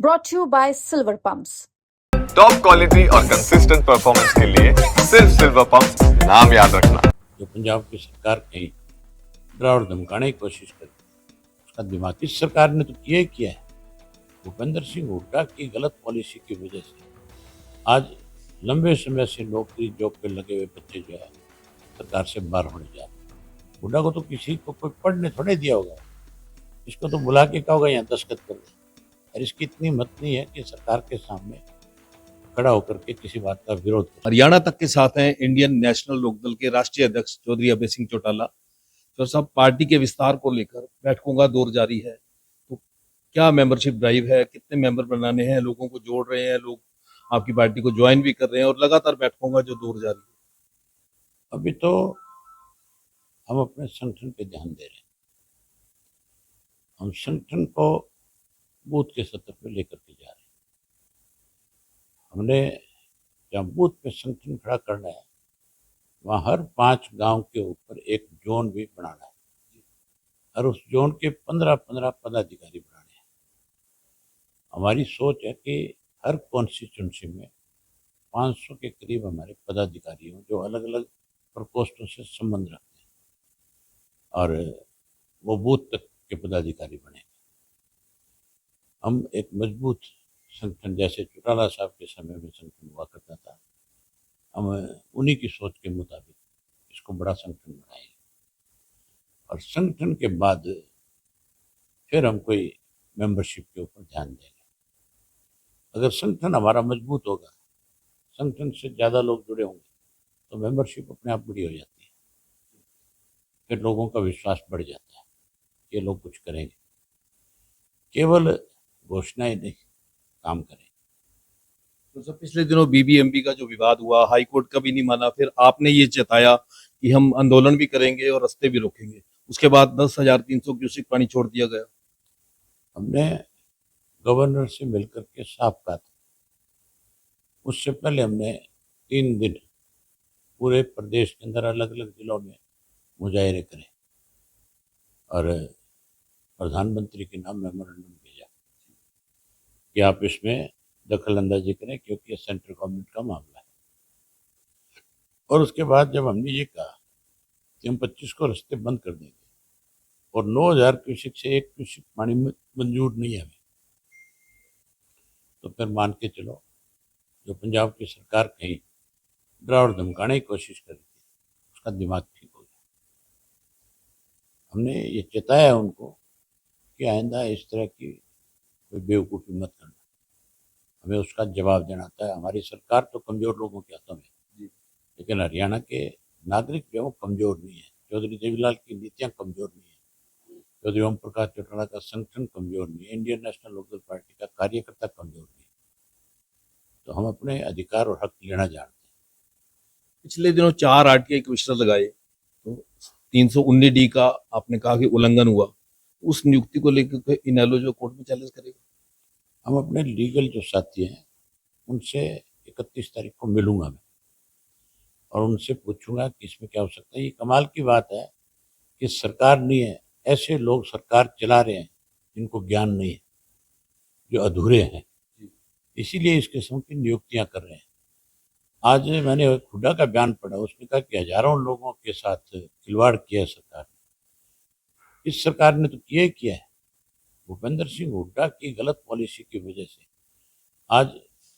brought to you by Silver Pumps. Top quality और consistent performance के लिए सिर्फ सिल्वर पंप नाम याद रखना। जो पंजाब की सरकार कहीं डरा और धमकाने की कोशिश करती है, उसका दिमाग इस सरकार ने तो किया ही किया है। भूपेंद्र सिंह हुड्डा की गलत पॉलिसी की वजह से आज लंबे समय से नौकरी जॉब पे लगे हुए बच्चे जो है सरकार से बाहर होने जा रहे हैं। हुड्डा को तो किसी को कोई पढ़ने थोड़े दिया होगा, इसको तो बुला के कहा होगा यहाँ दस्तखत कर दे। और इसकी इतनी हिम्मत नहीं है कि सरकार के सामने खड़ा होकर के किसी बात का विरोध करे। हरियाणा तक के साथ हैं इंडियन नेशनल लोकदल के राष्ट्रीय अध्यक्ष चौधरी अभय सिंह चौटाला। तो सब पार्टी के विस्तार को लेकर बैठकों का दौर जारी है, तो क्या मेंबरशिप ड्राइव है, कितने मेंबर बनाने हैं, लोगों को जोड़ रहे हैं, लोग आपकी पार्टी को ज्वाइन भी कर रहे हैं और लगातार बैठकों का जो दौर जारी है। अभी तो हम अपने संगठन पे ध्यान दे रहे हैं। हम संगठन को बूथ के स्तर पे लेकर के जा रहे हैं। हमने जहाँ बूथ पे संगठन खड़ा करना है वहाँ हर 5 गांव के ऊपर एक जोन भी बनाना है और उस जोन के 15-15 पदाधिकारी बनाने हैं। हमारी सोच है कि हर कॉन्स्टिट्यूंसी में 500 के करीब हमारे पदाधिकारी हों जो अलग अलग प्रकोष्ठों से संबंध रखते हैं और वो बूथ तक के पदाधिकारी बने। हम एक मजबूत संगठन जैसे चौटाला साहब के समय में संगठन हुआ करता था, हम उन्हीं की सोच के मुताबिक इसको बड़ा संगठन बनाएंगे और संगठन के बाद फिर हम कोई मेंबरशिप के ऊपर ध्यान देंगे। अगर संगठन हमारा मजबूत होगा, संगठन से ज़्यादा लोग जुड़े होंगे तो मेंबरशिप अपने आप बड़ी हो जाती है, फिर लोगों का विश्वास बढ़ जाता है, ये लोग कुछ करेंगे। केवल घोषणाएं नहीं, काम करें। तो सब पिछले दिनों बीबीएमबी का जो विवाद हुआ, हाई कोर्ट का भी नहीं माना, फिर आपने ये जताया कि हम आंदोलन भी करेंगे और रास्ते भी रोकेंगे। उसके बाद 10,300 क्यूसेक पानी छोड़ दिया गया। हमने गवर्नर से मिलकर के साफ कहा था। उससे पहले हमने 3 दिन पूरे प्रदेश के अंदर अलग अलग जिलों में मुजाहरे करे और प्रधानमंत्री के नाम मेमोरेंडम भेजा कि आप इसमें दखल अंदाजी करें क्योंकि ये सेंट्रल गवर्नमेंट का मामला है। और उसके बाद जब हमने ये कहा कि हम 25 को रास्ते बंद कर देंगे और 9,000 क्यूसेक से 1 क्यूसेक पानी मंजूर नहीं है हमें, तो फिर मान के चलो जो पंजाब की सरकार कहीं डरा और धमकाने की कोशिश कर रही थी, उसका दिमाग ठीक हो गया। हमने ये चेताया है उनको कि आइंदा इस तरह की कोई बेवकूफ़ी मत करना, हमें उसका जवाब देना आता है। हमारी सरकार तो कमज़ोर लोगों के हाथों में, लेकिन हरियाणा के नागरिक जो कमज़ोर नहीं है। चौधरी देवीलाल की नीतियाँ कमज़ोर नहीं है, चौधरी ओम प्रकाश चौटाला का संगठन कमज़ोर नहीं है, इंडियन नेशनल लोकदल पार्टी का कार्यकर्ता कमज़ोर नहीं है। तो हम अपने अधिकार और हक लेना जानते हैं। पिछले दिनों 4 आरटीआई कमिश्नर लगाए, तो 319D का आपने कहा कि उल्लंघन हुआ, उस नियुक्ति को लेकर इनेलो जो कोर्ट में चैलेंज करेगा। हम अपने लीगल जो साथी हैं उनसे 31 तारीख को मिलूंगा मैं और उनसे पूछूंगा कि इसमें क्या हो सकता है। ये कमाल की बात है कि सरकार नहीं है, ऐसे लोग सरकार चला रहे हैं जिनको ज्ञान नहीं है, जो अधूरे हैं, इसीलिए इस किस्म की नियुक्तियां कर रहे हैं। आज मैंने हुड्डा का बयान पढ़ा, उसने कहा कि हजारों लोगों के साथ खिलवाड़ किया सरकार ने। इस सरकार ने तो किया ही किया है। भूपेंद्र सिंह हुड्डा की गलत पॉलिसी की वजह से आज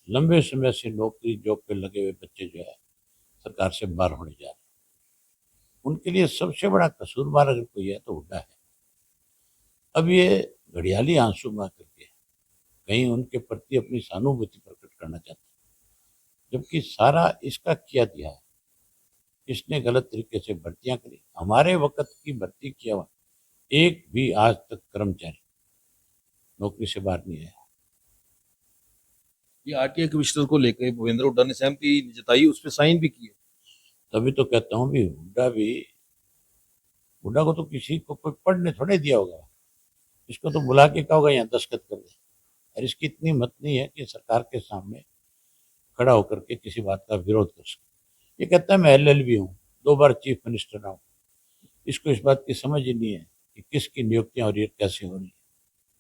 लंबे समय से नौकरी जॉब पे लगे हुए बच्चे जो है सरकार से बाहर होने जा रहे हैं। उनके लिए सबसे बड़ा कसूरवार अगर कोई है तो हुड्डा है। अब ये घड़ियाली आंसू बहा करके कहीं उनके प्रति अपनी सहानुभूति प्रकट करना चाहते हैं, जबकि सारा इसका किया दिया है। इसने गलत तरीके से भर्तियां करी, हमारे वक्त की भर्ती किया हुआ एक भी आज तक कर्मचारी नौकरी से बाहर नहीं आया। ये आरटीआई कमिश्नर को लेकर भूपेंद्र हुड्डा ने सहमति जताई, उस पर साइन भी किए। तभी तो कहता हूँ भी हुड्डा को तो किसी को कोई पढ़ने थोड़े दिया होगा, इसको तो बुला के कहा होगा यहाँ दस्तखत कर दे। और इसकी इतनी हिम्मत नहीं है कि सरकार के सामने खड़ा होकर के किसी बात का विरोध कर सके। ये कहता है मैं LLB हूँ, 2 बार चीफ मिनिस्टर रहा हूँ। इसको इस बात की समझ ही नहीं है कि किसकी नियुक्तियाँ और ये कैसे हो रही है।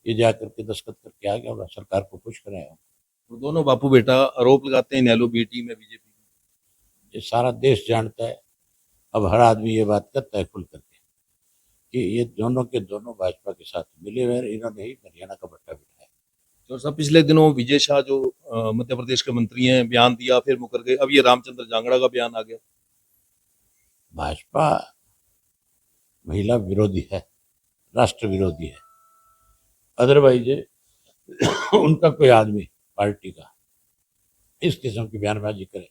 ये जा करके दस्तखत करके आ गया होगा, सरकार को खुश कराया होगा। वो दोनों बापू बेटा आरोप लगाते हैं इनेलो बी टीम है बीजेपी की। ये सारा देश जानता है, अब हर आदमी ये बात करता है खुल करके कि ये दोनों के दोनों भाजपा के साथ मिले हुए हैं, इन्होंने ही हरियाणा का बट्टा बिठाया। तो सब पिछले दिनों विजय शाह जो मध्य प्रदेश के मंत्री हैं बयान दिया फिर मुकर गए, अब ये रामचंद्र जांगड़ा का बयान आ गया। भाजपा महिला विरोधी है, राष्ट्र विरोधी है। अदरवाइज उनका कोई आदमी पार्टी का इस किस्म की बयानबाजी करे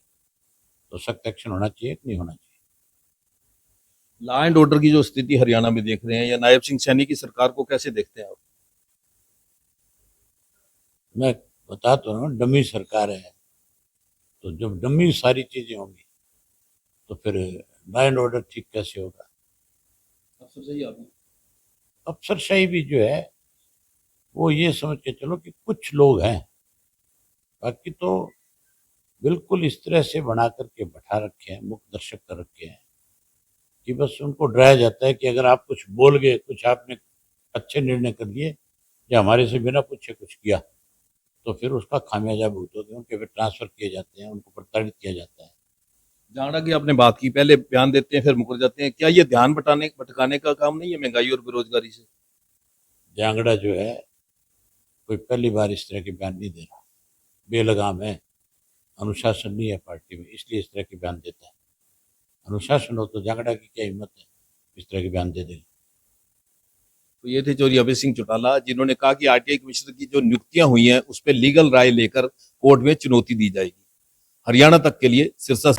तो सख्त एक्शन होना चाहिए कि नहीं होना चाहिए। लॉ एंड ऑर्डर की जो स्थिति हरियाणा में देख रहे हैं या नायब सिंह सैनी की सरकार को कैसे देखते हैं आप? मैं बता तो रहा हूँ, डमी सरकार है, तो जब डमी सारी चीजें होंगी तो फिर लॉ एंड ऑर्डर ठीक कैसे होगा। अफसरशाही भी जो है वो ये समझ के चलो कि कुछ लोग हैं, बाकी तो बिल्कुल इस तरह से बना करके बैठा रखे हैं, मुख्य दर्शक कर रखे हैं कि बस उनको डराया जाता है कि अगर आप कुछ बोल गए, कुछ आपने अच्छे निर्णय कर लिए या हमारे से बिना पूछे कुछ किया तो फिर उसका खामियाजा भुगतोगे। उनके फिर ट्रांसफर किए जाते हैं, उनको प्रताड़ित किया जाता है। जांगड़ा की आपने बात की, पहले बयान देते हैं फिर मुकर जाते हैं, क्या ये ध्यान भटकाने का काम नहीं है महंगाई और बेरोजगारी से? जांगड़ा जो है कोई पहली बार इस तरह के बयान नहीं दे रहा, बेलगाम है, अनुशासन नहीं है पार्टी में, इसलिए इस तरह के बयान देता है। अनुशासन हो तो जांगड़ा की क्या हिम्मत है इस तरह के बयान दे देगा। तो ये थे चौधरी अभय सिंह चौटाला, जिन्होंने कहा कि आरटीआई कमिश्नर की जो नियुक्तियां हुई हैं उस पर लीगल राय लेकर कोर्ट में चुनौती दी जाएगी। हरियाणा तक के लिए सिरसा